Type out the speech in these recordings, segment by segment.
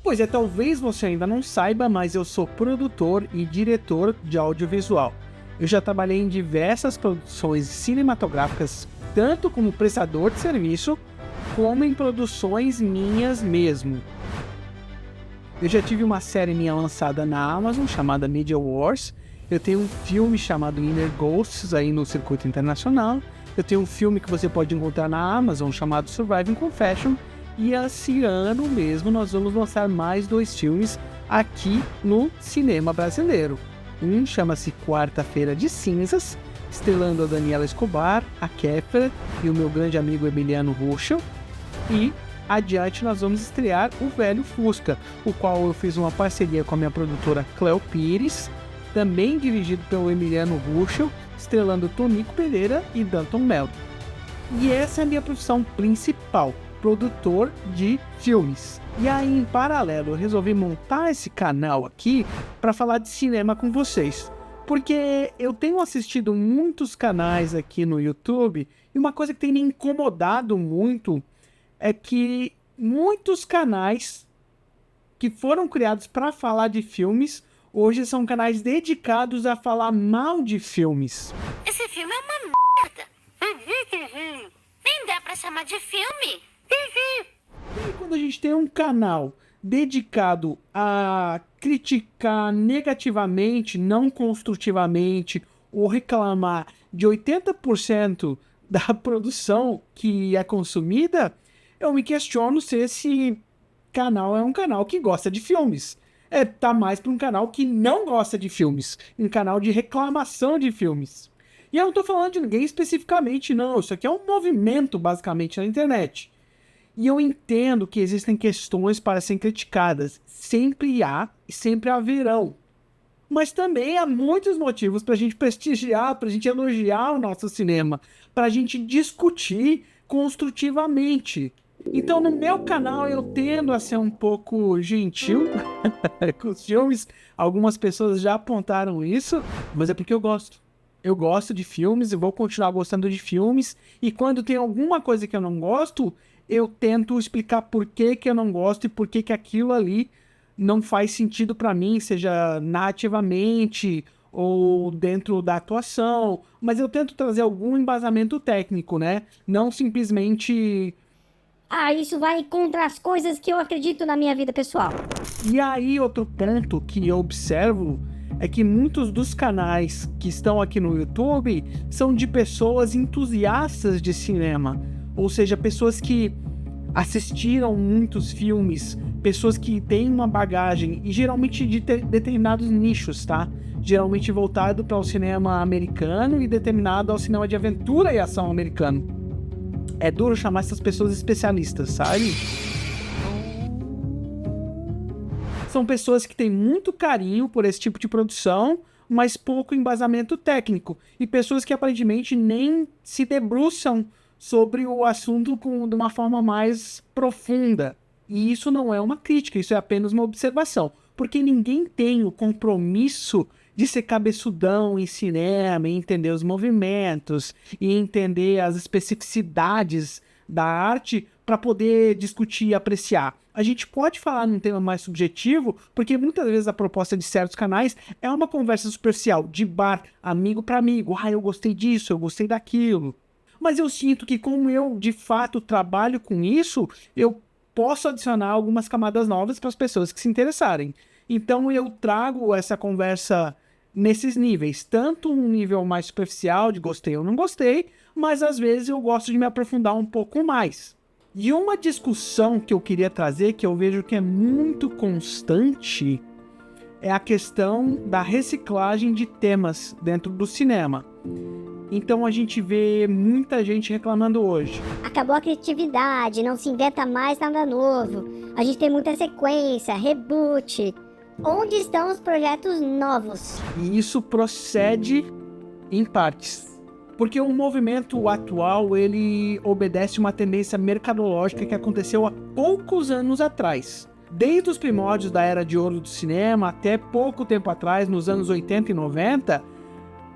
Pois é, talvez você ainda não saiba, mas eu sou produtor e diretor de audiovisual. Eu já trabalhei em diversas produções cinematográficas, tanto como prestador de serviço, como em produções minhas mesmo. Eu já tive uma série minha lançada na Amazon, chamada Media Wars. Eu tenho um filme chamado Inner Ghosts, aí no circuito internacional. Eu tenho um filme que você pode encontrar na Amazon, chamado Surviving Confession. E esse ano mesmo nós vamos lançar mais 2 filmes aqui no cinema brasileiro. Um chama-se Quarta-feira de Cinzas, estrelando a Daniela Escobar, a Kéfera e o meu grande amigo Emiliano Ruschel. E adiante nós vamos estrear O Velho Fusca, o qual eu fiz uma parceria com a minha produtora Cleo Pires, também dirigido pelo Emiliano Ruschel, estrelando Tonico Pereira e Danton Mello. E essa é a minha profissão principal, produtor de filmes. E aí, em paralelo, eu resolvi montar esse canal aqui para falar de cinema com vocês. Porque eu tenho assistido muitos canais aqui no YouTube e uma coisa que tem me incomodado muito é que muitos canais que foram criados para falar de filmes hoje são canais dedicados a falar mal de filmes. Esse filme é uma merda. Nem dá pra chamar de filme. E quando a gente tem um canal dedicado a criticar negativamente, não construtivamente, ou reclamar de 80% da produção que é consumida, eu me questiono se esse canal é um canal que gosta de filmes. Tá mais para um canal que não gosta de filmes, um canal de reclamação de filmes. E eu não tô falando de ninguém especificamente, não. Isso aqui é um movimento, basicamente, na internet. E eu entendo que existem questões para serem criticadas. Sempre há e sempre haverão. Mas também há muitos motivos para a gente prestigiar, para a gente elogiar o nosso cinema, para a gente discutir construtivamente. Então, no meu canal, eu tendo a ser um pouco gentil com os filmes. Algumas pessoas já apontaram isso, mas é porque eu gosto. Eu gosto de filmes e vou continuar gostando de filmes. E quando tem alguma coisa que eu não gosto, eu tento explicar por que eu não gosto e por que aquilo ali não faz sentido para mim, seja narrativamente ou dentro da atuação. Mas eu tento trazer algum embasamento técnico, né? Não simplesmente... isso vai contra as coisas que eu acredito na minha vida pessoal. E aí, outro ponto que eu observo é que muitos dos canais que estão aqui no YouTube são de pessoas entusiastas de cinema. Ou seja, pessoas que assistiram muitos filmes, pessoas que têm uma bagagem, e geralmente de determinados nichos, tá? Geralmente voltado para o cinema americano e determinado ao cinema de aventura e ação americano. É duro chamar essas pessoas especialistas, sabe? São pessoas que têm muito carinho por esse tipo de produção, mas pouco embasamento técnico. E pessoas que aparentemente nem se debruçam sobre o assunto de uma forma mais profunda. E isso não é uma crítica, isso é apenas uma observação. Porque ninguém tem o compromisso de ser cabeçudão em cinema, e entender os movimentos, e entender as especificidades da arte para poder discutir e apreciar. A gente pode falar num tema mais subjetivo, porque muitas vezes a proposta de certos canais é uma conversa superficial, de bar, amigo para amigo. Eu gostei disso, eu gostei daquilo. Mas eu sinto que como eu, de fato, trabalho com isso, eu posso adicionar algumas camadas novas para as pessoas que se interessarem. Então eu trago essa conversa nesses níveis, tanto um nível mais superficial, de gostei ou não gostei, mas às vezes eu gosto de me aprofundar um pouco mais. E uma discussão que eu queria trazer, que eu vejo que é muito constante, é a questão da reciclagem de temas dentro do cinema. Então a gente vê muita gente reclamando hoje. Acabou a criatividade, não se inventa mais nada novo. A gente tem muita sequência, reboot. Onde estão os projetos novos? E isso procede em partes. Porque o movimento atual, ele obedece uma tendência mercadológica que aconteceu há poucos anos atrás. Desde os primórdios da Era de Ouro do cinema, até pouco tempo atrás, nos anos 80 e 90,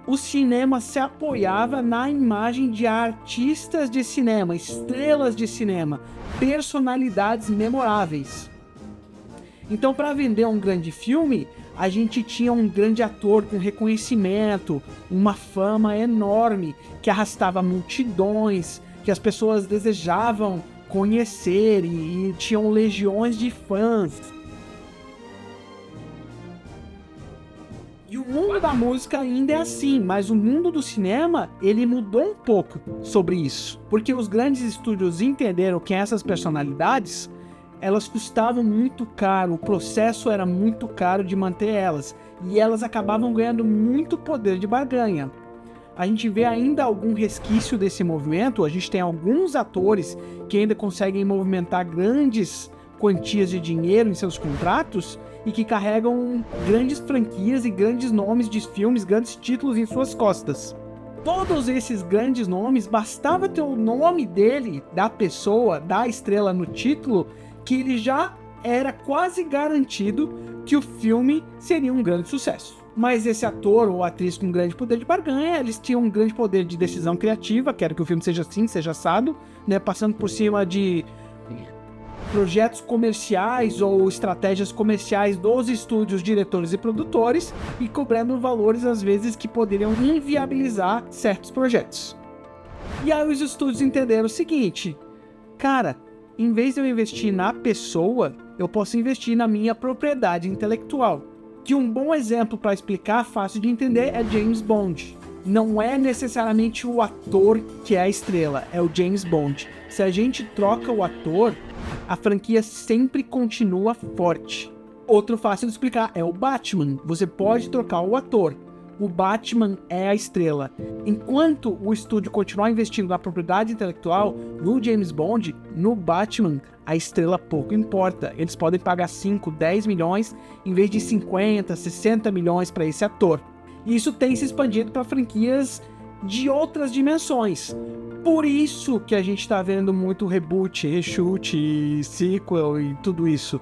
o cinema se apoiava na imagem de artistas de cinema, estrelas de cinema, personalidades memoráveis. Então, para vender um grande filme, a gente tinha um grande ator com reconhecimento, uma fama enorme, que arrastava multidões, que as pessoas desejavam conhecer e tinham legiões de fãs. E o mundo da música ainda é assim, mas o mundo do cinema, ele mudou um pouco sobre isso. Porque os grandes estúdios entenderam que essas personalidades, elas custavam muito caro, o processo era muito caro de manter elas. E elas acabavam ganhando muito poder de barganha. A gente vê ainda algum resquício desse movimento, a gente tem alguns atores que ainda conseguem movimentar grandes quantias de dinheiro em seus contratos e que carregam grandes franquias e grandes nomes de filmes, grandes títulos em suas costas. Todos esses grandes nomes, bastava ter o nome dele, da pessoa, da estrela no título, que ele já era quase garantido que o filme seria um grande sucesso. Mas esse ator ou atriz com grande poder de barganha, eles tinham um grande poder de decisão criativa, quero que o filme seja assim, seja assado, né, passando por cima de projetos comerciais ou estratégias comerciais dos estúdios, diretores e produtores, e cobrando valores às vezes que poderiam inviabilizar certos projetos. E aí os estúdios entenderam o seguinte: cara, em vez de eu investir na pessoa, eu posso investir na minha propriedade intelectual. Que um bom exemplo para explicar, fácil de entender, é James Bond. Não é necessariamente o ator que é a estrela, é o James Bond. Se a gente troca o ator, a franquia sempre continua forte. Outro fácil de explicar é o Batman. Você pode trocar o ator. O Batman é a estrela. Enquanto o estúdio continuar investindo na propriedade intelectual, no James Bond, no Batman, a estrela pouco importa. Eles podem pagar 5, 10 milhões em vez de 50, 60 milhões para esse ator. E isso tem se expandido para franquias de outras dimensões. Por isso que a gente está vendo muito reboot, reshoot, sequel e tudo isso.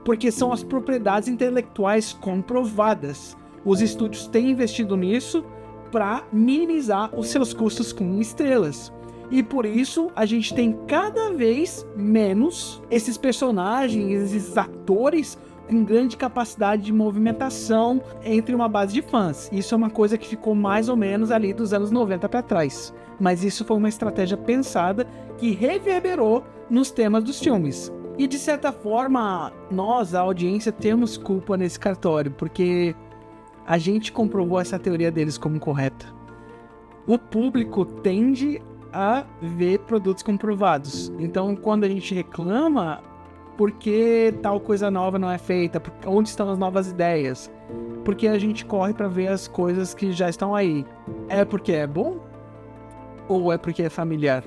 Porque são as propriedades intelectuais comprovadas. Os estúdios têm investido nisso para minimizar os seus custos com estrelas. E por isso a gente tem cada vez menos esses personagens, esses atores com grande capacidade de movimentação entre uma base de fãs. Isso é uma coisa que ficou mais ou menos ali dos anos 90 para trás. Mas isso foi uma estratégia pensada que reverberou nos temas dos filmes. E de certa forma, nós, a audiência, temos culpa nesse cartório, porque a gente comprovou essa teoria deles como correta. O público tende a ver produtos comprovados. Então, quando a gente reclama, por que tal coisa nova não é feita? Onde estão as novas ideias? Porque a gente corre para ver as coisas que já estão aí. É porque é bom? Ou é porque é familiar?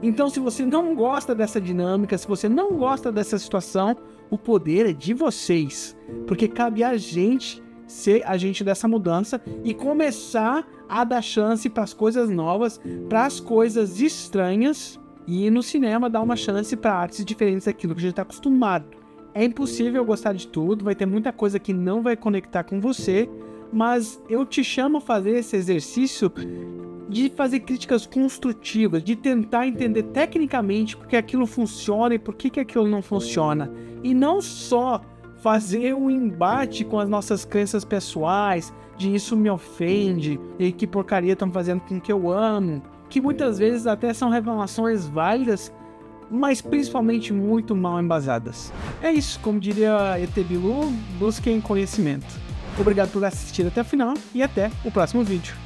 Então, se você não gosta dessa dinâmica, se você não gosta dessa situação, o poder é de vocês. Porque cabe a gente ser agente dessa mudança e começar a dar chance para as coisas novas, para as coisas estranhas, e no cinema dar uma chance para artes diferentes daquilo que a gente está acostumado. É impossível gostar de tudo, vai ter muita coisa que não vai conectar com você, mas eu te chamo a fazer esse exercício de fazer críticas construtivas, de tentar entender tecnicamente por que aquilo funciona e por que aquilo não funciona. E não só fazer um embate com as nossas crenças pessoais, de isso me ofende, e que porcaria estão fazendo com o que eu amo, que muitas vezes até são revelações válidas, mas principalmente muito mal embasadas. É isso, como diria ET Bilu, busquem conhecimento. Obrigado por assistir até o final e até o próximo vídeo.